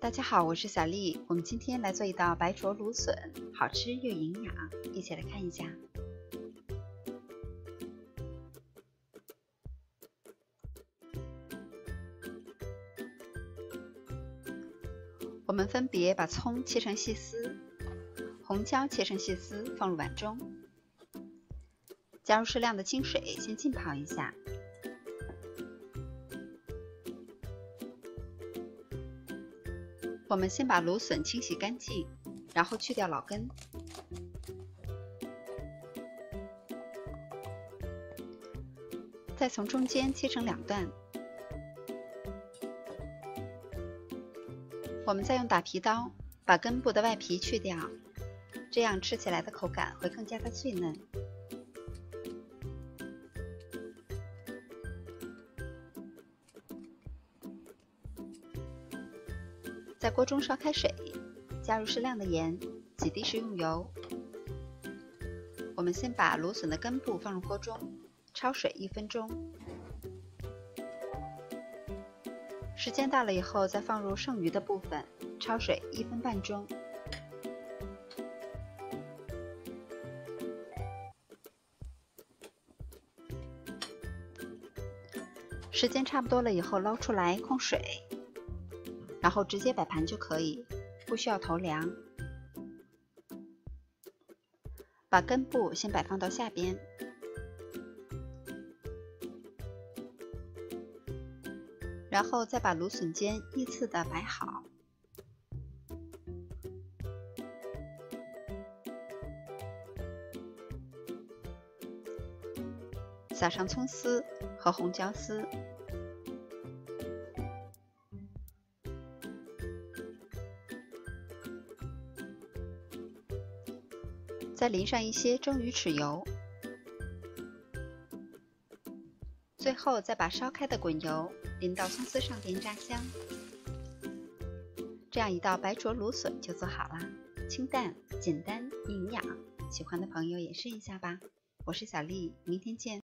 大家好，我是小丽。我们今天来做一道白灼芦笋，好吃又营养，一起来看一下。我们分别把葱切成细丝，红椒切成细丝，放入碗中，加入适量的清水，先浸泡一下。我们先把芦笋清洗干净，然后去掉老根。再从中间切成2段。我们再用打皮刀把根部的外皮去掉，这样吃起来的口感会更加的脆嫩。在锅中烧开水，加入适量的盐，几滴食用油。我们先把芦笋的根部放入锅中，焯水1分钟。时间到了以后，再放入剩余的部分，焯水1分半钟。时间差不多了以后，捞出来控水。然后直接摆盘就可以，不需要投凉。把根部先摆放到下边，然后再把芦笋尖依次的摆好。撒上葱丝和红椒丝。再淋上一些蒸鱼豉油，最后再把烧开的滚油淋到葱丝上边炸香。这样一道白灼芦笋就做好了，清淡、简单、营养，喜欢的朋友也试一下吧。我是小丽，明天见。